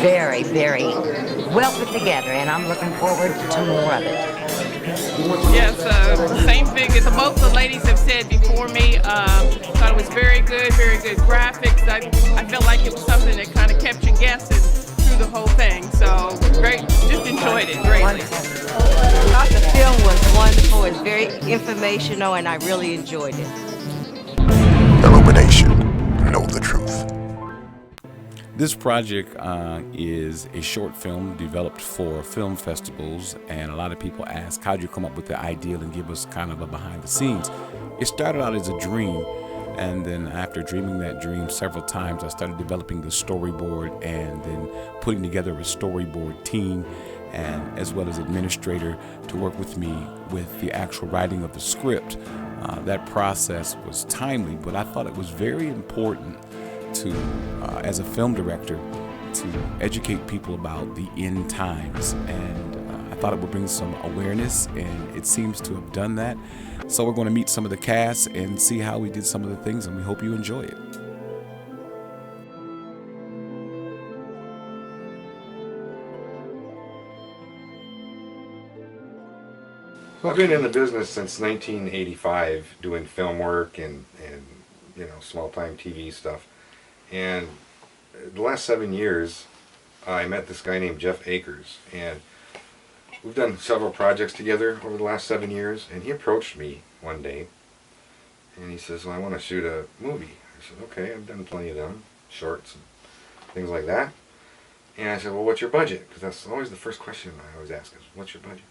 very, very well put together, and I'm looking forward to more of it. Yes, same thing as both the ladies have said before me. Thought it was very good graphics. I felt like it was something that kind of kept you guessing through the whole thing. So great, just enjoyed it greatly. I thought the film was wonderful. It's very informational, and I really enjoyed it. Illumination. Know the truth. This project is a short film developed for film festivals, and a lot of people ask, how'd you come up with the idea, and give us kind of a behind the scenes. It started out as a dream, and then after dreaming that dream several times, I started developing the storyboard and then putting together a storyboard team and as well as administrator to work with me with the actual writing of the script. That process was timely, but I thought it was very important to, as a film director, to educate people about the end times, and I thought it would bring some awareness, and it seems to have done that. So we're going to meet some of the cast and see how we did some of the things, and we hope you enjoy it. Well, I've been in the business since 1985, doing film work and small-time TV stuff. And the last 7 years, I met this guy named Jeff Akers, and we've done several projects together over the last 7 years. And he approached me one day, and he says, "Well, I want to shoot a movie." I said, "Okay, I've done plenty of them, shorts and things like that." And I said, "Well, what's your budget?" Because that's always the first question I always ask is, "What's your budget?"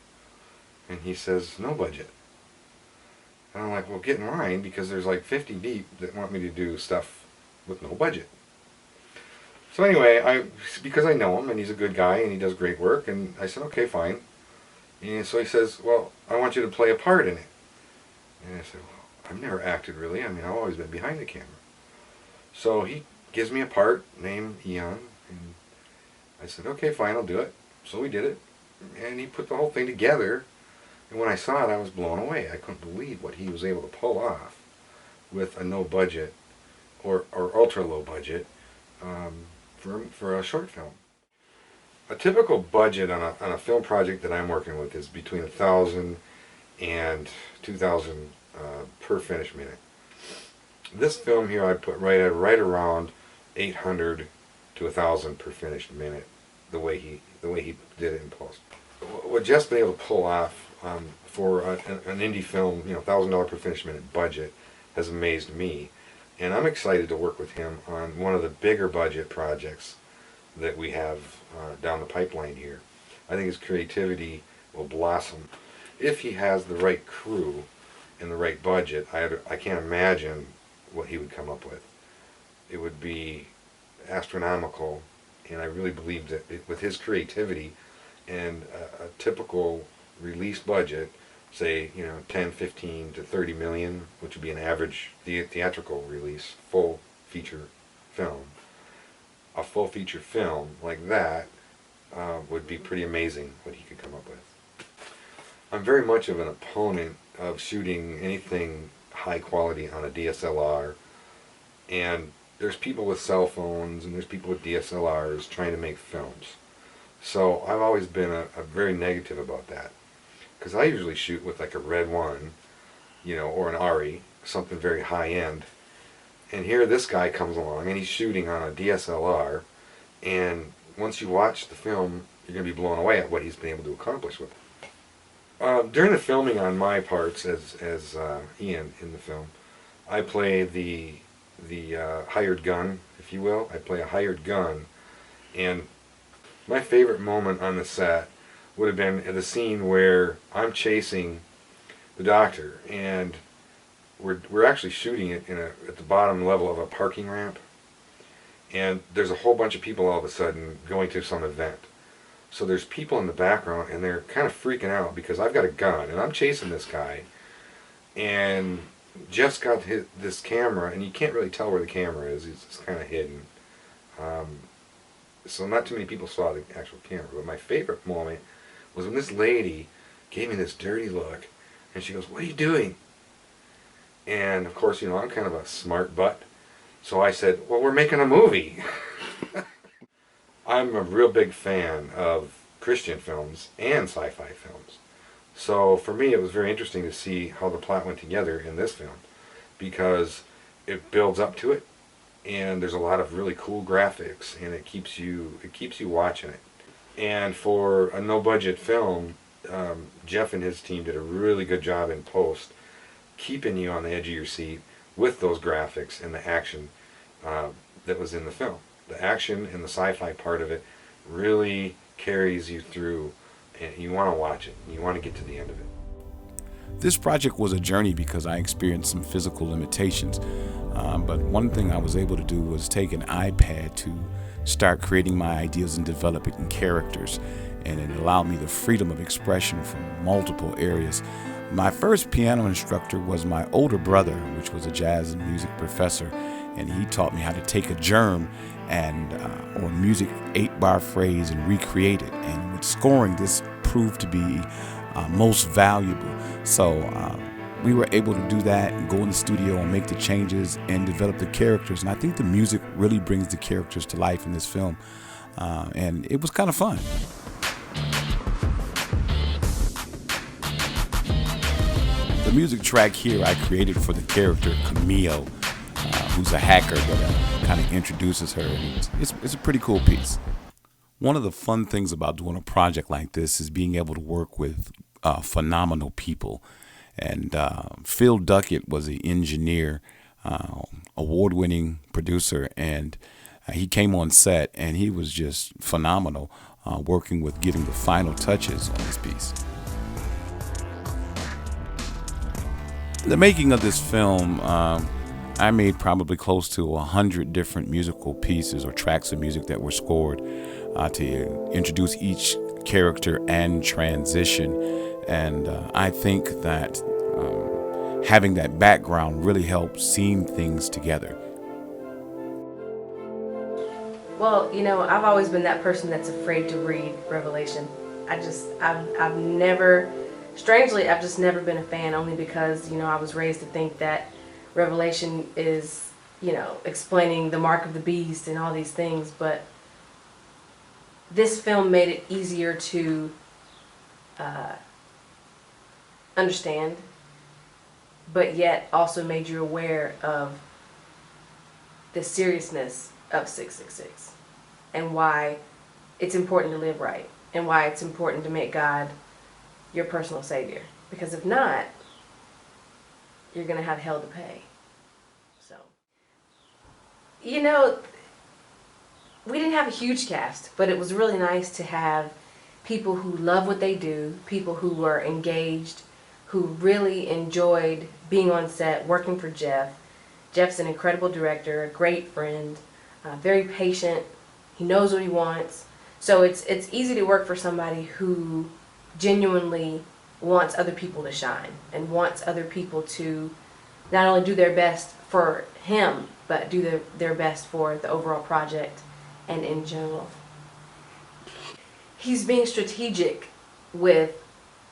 And he says, "No budget." And I'm like, "Well, get in line, because there's like 50 deep that want me to do stuff with no budget." So anyway, because I know him and he's a good guy and he does great work, and I said, "Okay, fine." And so he says, "Well, I want you to play a part in it." And I said, "Well, I've never acted really. I mean, I've always been behind the camera." So he gives me a part named Ian, and I said, "Okay, fine, I'll do it." So we did it, and he put the whole thing together. And when I saw it, I was blown away. I couldn't believe what he was able to pull off with a no budget or ultra low budget for a short film. A typical budget on a film project that I'm working with is between 1,000 and 2,000 per finished minute. This film here I put right around 800 to 1,000 per finished minute. The way he did it in post. What Jeff's been able to pull off for an indie film, $1,000 per finished minute budget, has amazed me, and I'm excited to work with him on one of the bigger budget projects that we have down the pipeline here. I think his creativity will blossom if he has the right crew and the right budget. I can't imagine what he would come up with. It would be astronomical, and I really believe that with his creativity and a typical release budget, say 10, 15 to 30 million, which would be an average theatrical release, full feature film. A full feature film like that would be pretty amazing what he could come up with. I'm very much of an opponent of shooting anything high quality on a DSLR, and there's people with cell phones and there's people with DSLRs trying to make films. So I've always been a very negative about that, because I usually shoot with like a Red 1, or an ARRI, something very high end. And here this guy comes along and he's shooting on a DSLR, and once you watch the film, you're going to be blown away at what he's been able to accomplish with it. During the filming on my parts as Ian in the film, I play the hired gun, if you will. I play a hired gun, and my favorite moment on the set would have been the scene where I'm chasing the doctor, and we're actually shooting it at the bottom level of a parking ramp, and there's a whole bunch of people all of a sudden going to some event. So there's people in the background, and they're kind of freaking out because I've got a gun and I'm chasing this guy, and Jeff's got this camera, and you can't really tell where the camera is. It's kind of hidden. So not too many people saw the actual camera. But my favorite moment was when this lady gave me this dirty look, and she goes, "What are you doing?" And of course, I'm kind of a smart butt, so I said, "Well, we're making a movie." I'm a real big fan of Christian films and sci-fi films. So for me, it was very interesting to see how the plot went together in this film, because it builds up to it, and there's a lot of really cool graphics, and it keeps you watching it. And for a no-budget film, Jeff and his team did a really good job in post, keeping you on the edge of your seat with those graphics and the action that was in the film. The action and the sci-fi part of it really carries you through, and you want to watch it. You want to get to the end of it. This project was a journey because I experienced some physical limitations. But one thing I was able to do was take an iPad to start creating my ideas and developing characters. And it allowed me the freedom of expression from multiple areas. My first piano instructor was my older brother, which was a jazz and music professor. And he taught me how to take a germ and or music 8-bar phrase and recreate it. And with scoring, this proved to be most valuable. So we were able to do that and go in the studio and make the changes and develop the characters. And I think the music really brings the characters to life in this film. And it was kind of fun. The music track here I created for the character Camille, who's a hacker that kind of introduces her. And it's a pretty cool piece. One of the fun things about doing a project like this is being able to work with phenomenal people. And Phil Duckett was the engineer, award-winning producer, and he came on set, and he was just phenomenal working with getting the final touches on this piece. The making of this film, I made probably close to 100 different musical pieces or tracks of music that were scored to introduce each character and transition. And I think that having that background really helps seam things together. Well, you know, I've always been that person that's afraid to read Revelation. I've never, strangely, I've just never been a fan, only because, you know, I was raised to think that Revelation is, you know, explaining the mark of the beast and all these things, but this film made it easier to understand, but yet also made you aware of the seriousness of 666 and why it's important to live right and why it's important to make God your personal savior, because if not, you're going to have hell to pay. So, you know, we didn't have a huge cast, but it was really nice to have people who love what they do, people who were engaged, who really enjoyed being on set, working for Jeff. Jeff's an incredible director, a great friend, very patient. He knows what he wants. So it's easy to work for somebody who genuinely wants other people to shine and wants other people to not only do their best for him, but do their best for the overall project and in general. He's being strategic with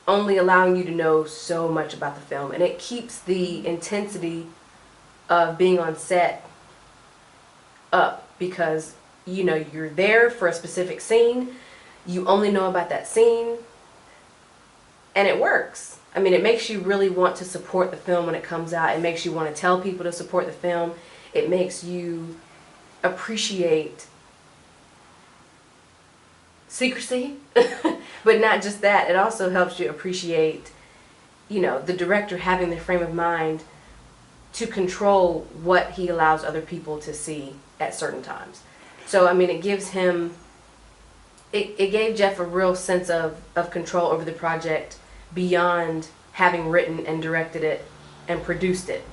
only allowing you to know so much about the film, and it keeps the intensity of being on set up, because you know you're there for a specific scene, you only know about that scene, and it works. I mean, it makes you really want to support the film when it comes out. It makes you want to tell people to support the film. It makes you appreciate secrecy, but not just that. It also helps you appreciate, you know, the director having the frame of mind to control what he allows other people to see at certain times. So, I mean, it gives him, it gave Jeff a real sense of control over the project beyond having written and directed it and produced it.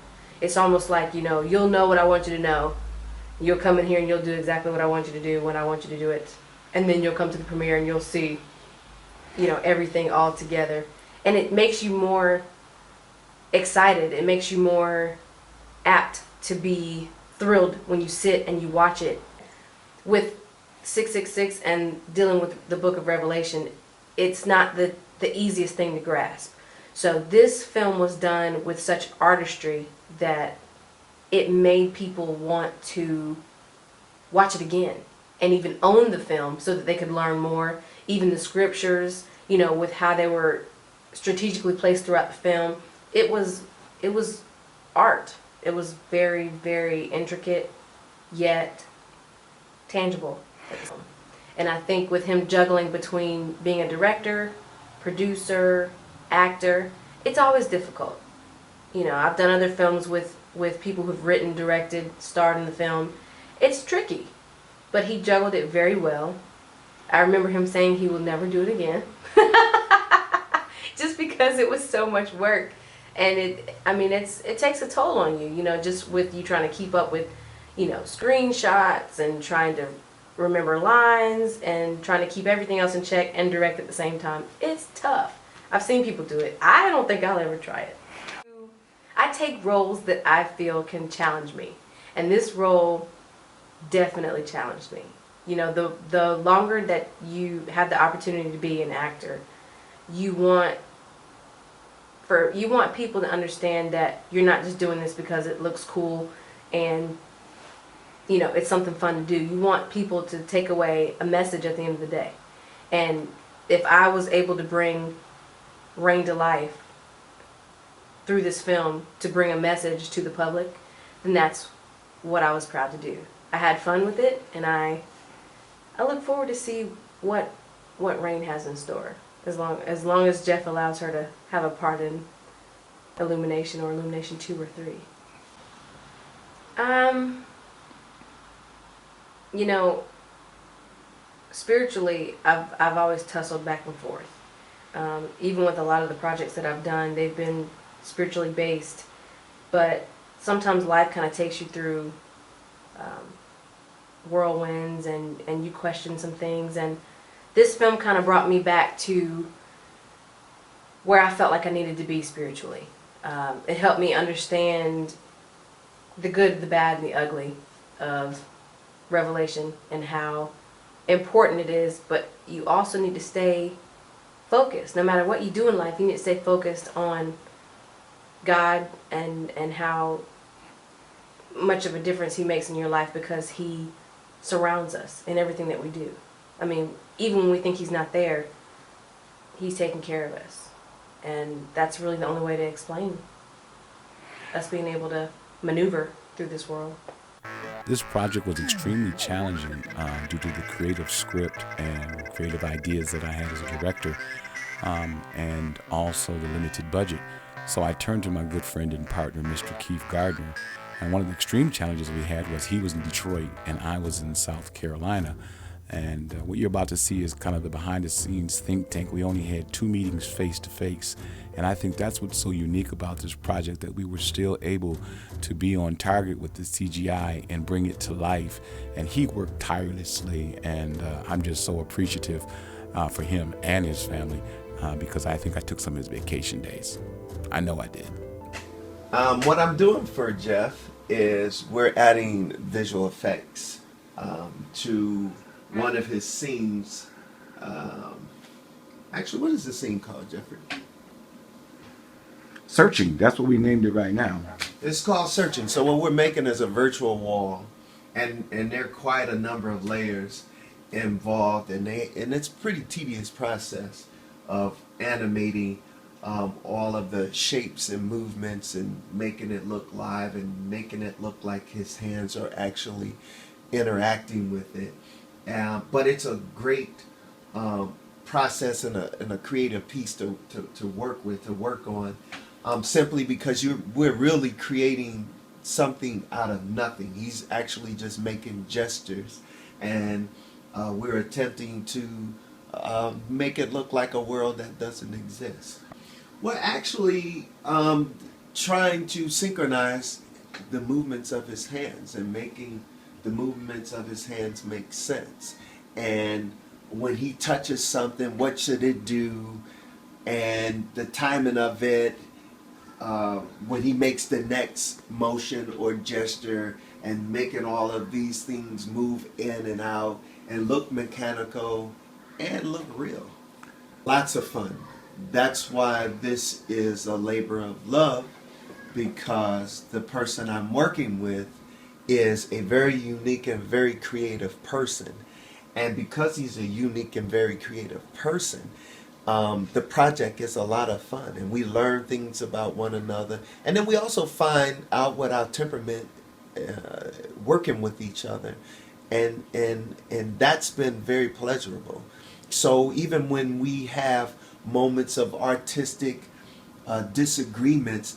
It's almost like, you know what I want you to know. You'll come in here and you'll do exactly what I want you to do when I want you to do it. And then you'll come to the premiere and you'll see, you know, everything all together. And it makes you more excited. It makes you more apt to be thrilled when you sit and you watch it. With 666 and dealing with the book of Revelation, it's not the easiest thing to grasp. So this film was done with such artistry that it made people want to watch it again and even own the film so that they could learn more. Even the scriptures, with how they were strategically placed throughout the film, it was art. It was very, very intricate, yet tangible. And I think with him juggling between being a director, producer, actor, it's always difficult. I've done other films with people who've written, directed, starred in the film. It's tricky, but he juggled it very well. I remember him saying he will never do it again. Just because it was so much work. And it takes a toll on you, just with you trying to keep up with, screenshots and trying to remember lines and trying to keep everything else in check and direct at the same time. It's tough. I've seen people do it. I don't think I'll ever try it. I take roles that I feel can challenge me. And this role definitely challenged me. The longer that you have the opportunity to be an actor, you want people to understand that you're not just doing this because it looks cool and it's something fun to do. You want people to take away a message at the end of the day. And if I was able to bring Rain to life through this film to bring a message to the public, then that's what I was proud to do. I had fun with it, and I look forward to see what Rain has in store. As long as Jeff allows her to have a part in Illumination or Illumination 2 or 3. Spiritually, I've always tussled back and forth. Even with a lot of the projects that I've done, they've been spiritually based, but sometimes life kind of takes you through whirlwinds and you question some things, and this film kind of brought me back to where I felt like I needed to be spiritually. It helped me understand the good, the bad, and the ugly of Revelation and how important it is, but you also need to stay focused. No matter what you do in life, you need to stay focused on God and how much of a difference He makes in your life, because He surrounds us in everything that we do. Even when we think He's not there, He's taking care of us. And that's really the only way to explain us being able to maneuver through this world. This project was extremely challenging due to the creative script and creative ideas that I had as a director, and also the limited budget. So I turned to my good friend and partner, Mr. Keith Gardner. And one of the extreme challenges we had was he was in Detroit and I was in South Carolina. And what you're about to see is kind of the behind-the-scenes think tank. We only had 2 meetings face-to-face. And I think that's what's so unique about this project, that we were still able to be on target with the CGI and bring it to life. And he worked tirelessly, and I'm just so appreciative for him and his family, because I think I took some of his vacation days. I know I did. What I'm doing for Jeff is we're adding visual effects to one of his scenes. Actually, what is the scene called, Jeffrey? Searching, that's what we named it right now. It's called Searching. So what we're making is a virtual wall, and there are quite a number of layers involved, and it's a pretty tedious process of animating all of the shapes and movements and making it look live and making it look like his hands are actually interacting with it. But it's a great process and a creative piece to work on, simply because we're really creating something out of nothing. He's actually just making gestures, and we're attempting to make it look like a world that doesn't exist. We're actually trying to synchronize the movements of his hands and making the movements of his hands make sense. And when he touches something, what should it do? And the timing of it, when he makes the next motion or gesture, and making all of these things move in and out and look mechanical and look real. Lots of fun. That's why this is a labor of love, because the person I'm working with is a very unique and very creative person. And because he's a unique and very creative person, the project is a lot of fun, and we learn things about one another, and then we also find out what our temperament working with each other, and that's been very pleasurable. So even when we have moments of artistic disagreements,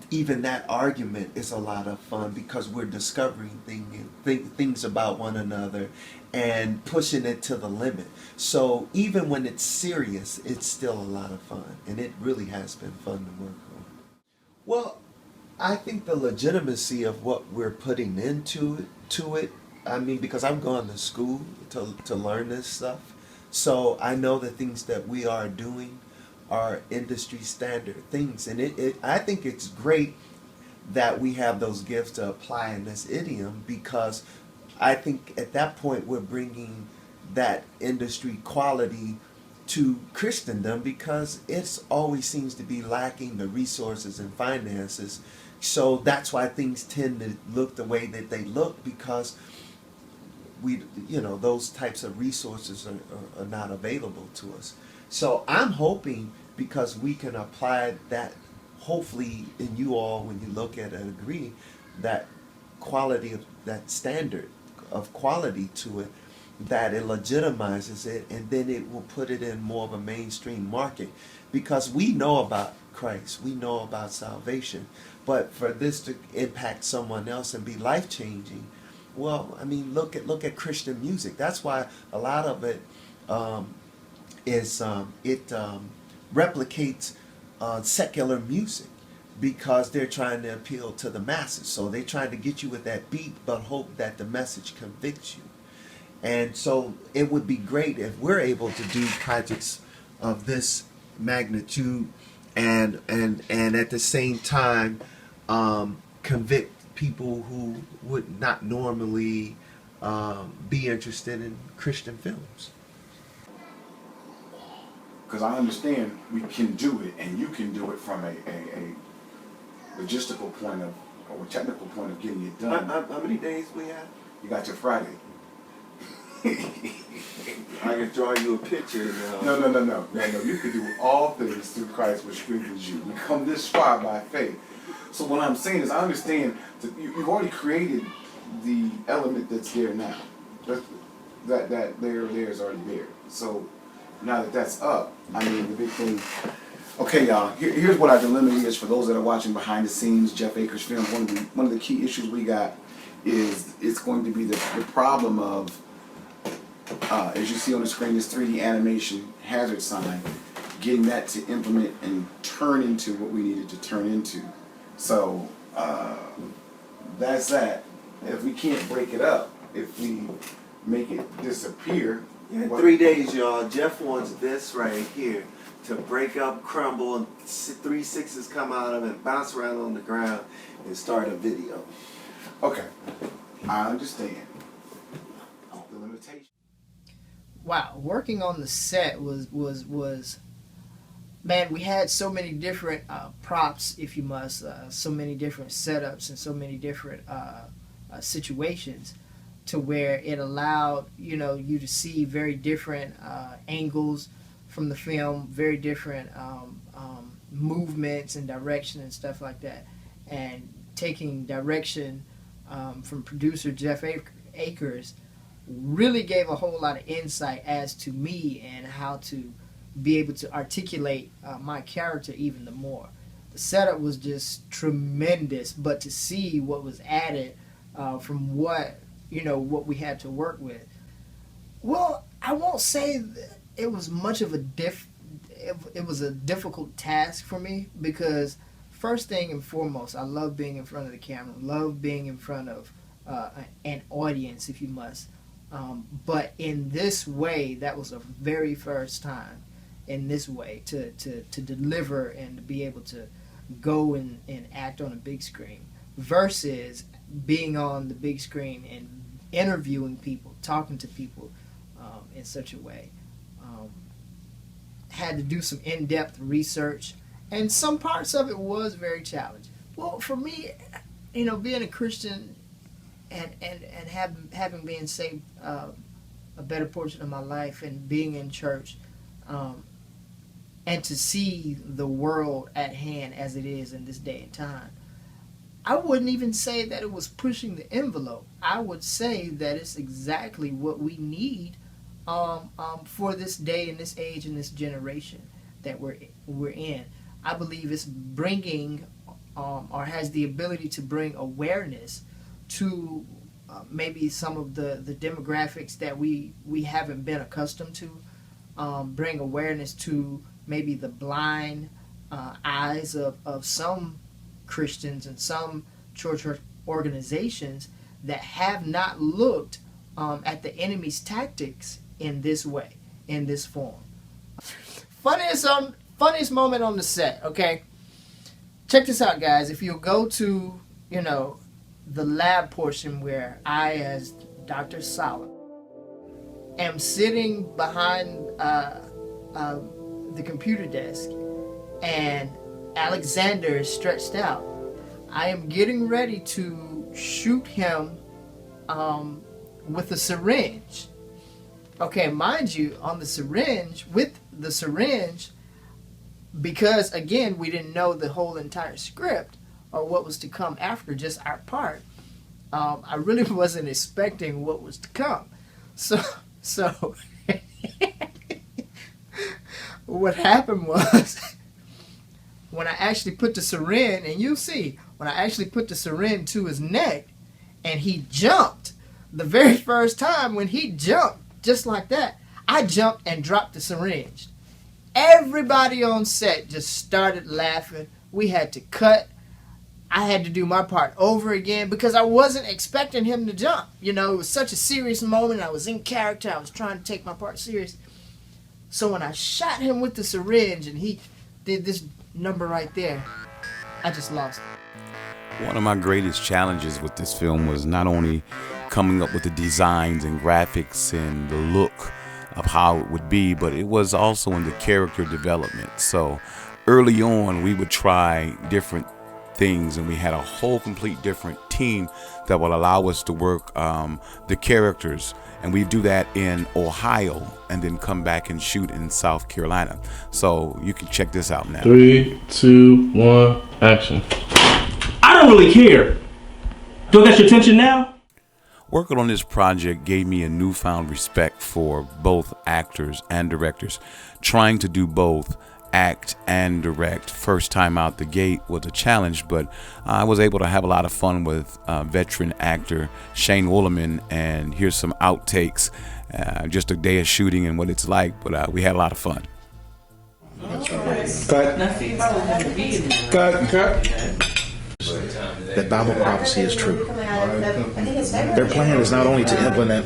even that argument is a lot of fun because we're discovering things about one another and pushing it to the limit. So even when it's serious, it's still a lot of fun, and it really has been fun to work on. Well, I think the legitimacy of what we're putting into it, I mean, because I've gone to school to learn this stuff, so I know the things that we are doing are industry standard things, and I think it's great that we have those gifts to apply in this idiom, because I think at that point we're bringing that industry quality to Christendom, because it always seems to be lacking the resources and finances. So that's why things tend to look the way that they look, because those types of resources are not available to us. So I'm hoping, because we can apply that, hopefully, in you all, when you look at it, agree, that quality of that standard of quality to it, that it legitimizes it, and then it will put it in more of a mainstream market, because we know about Christ, we know about salvation, but for this to impact someone else and be life-changing, well, I mean, look at Christian music. That's why a lot of it replicates secular music, because they're trying to appeal to the masses. So they're trying to get you with that beat, but hope that the message convicts you. And so it would be great if we're able to do projects of this magnitude and at the same time convict people who would not normally be interested in Christian films. Because I understand we can do it, and you can do it from a logistical point of, or a technical point of getting it done. How many days we have? You got your Friday. I can draw you a picture now. No. You can do all things through Christ which strengthens you. We come this far by faith. So what I'm saying is, I understand that you've already created the element that's there now. That there is already there. So now that that's up, I mean, the big thing. Okay, y'all. Here's what our dilemma is for those that are watching behind the scenes. Jeff Akers film. One of the key issues we got is it's going to be the problem of, as you see on the screen, this 3D animation hazard sign, getting that to implement and turn into what we needed to turn into. So that's that. If we can't break it up, if we make it disappear. In 3 days, y'all, Jeff wants this right here to break up, crumble, and 3 6s come out of it, and bounce around on the ground, and start a video. Okay, I understand the limitation. Wow, working on the set was man, we had so many different props, if you must, so many different setups and so many different situations, to where it allowed you to see very different angles from the film, very different movements and direction and stuff like that, and taking direction from producer Jeff Akers really gave a whole lot of insight as to me and how to be able to articulate my character even the more. The setup was just tremendous, but to see what was added from what we had to work with, well, I won't say that it was much of it was a difficult task for me, because first thing and foremost, I love being in front of the camera, love being in front of an audience, if you must. But in this way, that was a very first time in this way to deliver and to be able to go and act on a big screen versus being on the big screen and interviewing people, talking to people in such a way. Had to do some in-depth research, and some parts of it was very challenging. Well, for me, being a Christian and having been saved a a better portion of my life and being in church, and to see the world at hand as it is in this day and time, I wouldn't even say that it was pushing the envelope. I would say that it's exactly what we need for this day and this age and this generation that we're in. I believe it's bringing or has the ability to bring awareness to maybe some of the demographics that we haven't been accustomed to. Bring awareness to maybe the blind eyes of some Christians and some church organizations that have not looked at the enemy's tactics in this way, in this form. Funniest moment on the set, okay? Check this out, guys. If you go to, the lab portion where I, as Dr. Sala, am sitting behind the computer desk, and Alexander is stretched out. I am getting ready to shoot him with a syringe. Okay, mind you, with the syringe, because again, we didn't know the whole entire script or what was to come after just our part. I really wasn't expecting what was to come. So what happened was, when I actually put the syringe, and you'll see, when I actually put the syringe to his neck and he jumped, the very first time when he jumped, just like that, I jumped and dropped the syringe. Everybody on set just started laughing. We had to cut. I had to do my part over again because I wasn't expecting him to jump. It was such a serious moment. I was in character. I was trying to take my part serious. So when I shot him with the syringe and he did this number right there, I just lost it. One of my greatest challenges with this film was not only coming up with the designs and graphics and the look of how it would be, but it was also in the character development. So early on, we would try different things, and we had a whole complete different team that will allow us to work the characters, and we do that in Ohio and then come back and shoot in South Carolina. So you can check this out now. 3, 2, 1, action. I don't really care. Do I get your attention now? Working on this project gave me a newfound respect for both actors and directors. Trying to do both, act and direct, first time out the gate was a challenge, but I was able to have a lot of fun with veteran actor Shane Wollerman, and here's some outtakes, just a day of shooting and what it's like, but we had a lot of fun. Cut. That Bible prophecy is true. Their plan is not only to implement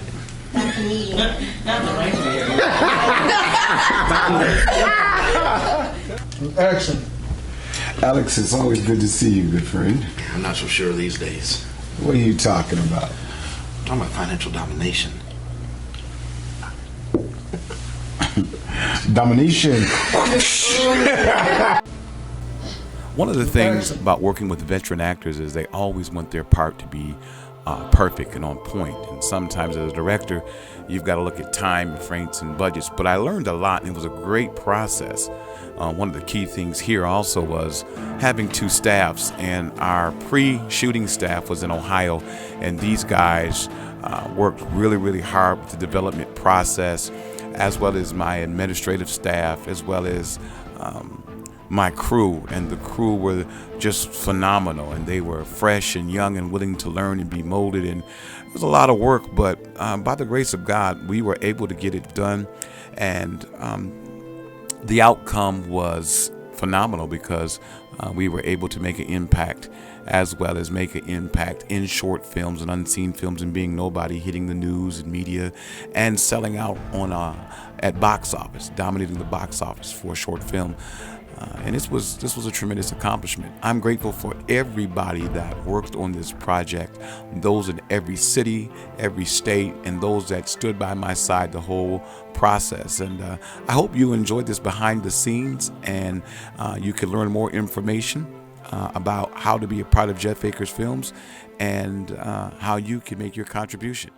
action. Alex, it's always good to see you, good friend. I'm not so sure these days. What are you talking about? I'm talking about financial domination. Domination. One of the things about working with veteran actors is they always want their part to be perfect and on point. And sometimes as a director, you've got to look at time, frames, and budgets. But I learned a lot, and it was a great process. One of the key things here also was having two staffs, and our pre-shooting staff was in Ohio, and these guys worked really, really hard with the development process, as well as my administrative staff, as well as my crew, and the crew were just phenomenal, and they were fresh and young and willing to learn and be molded, and it was a lot of work, but by the grace of God, we were able to get it done, and the outcome was phenomenal because we were able to make an impact, as well as make an impact in short films and unseen films, and being nobody, hitting the news and media and selling out on at box office, dominating the box office for a short film. And this was a tremendous accomplishment. I'm grateful for everybody that worked on this project, those in every city, every state, and those that stood by my side the whole process. And I hope you enjoyed this behind the scenes, and you can learn more information about how to be a part of Jeff Akers Films and how you can make your contribution.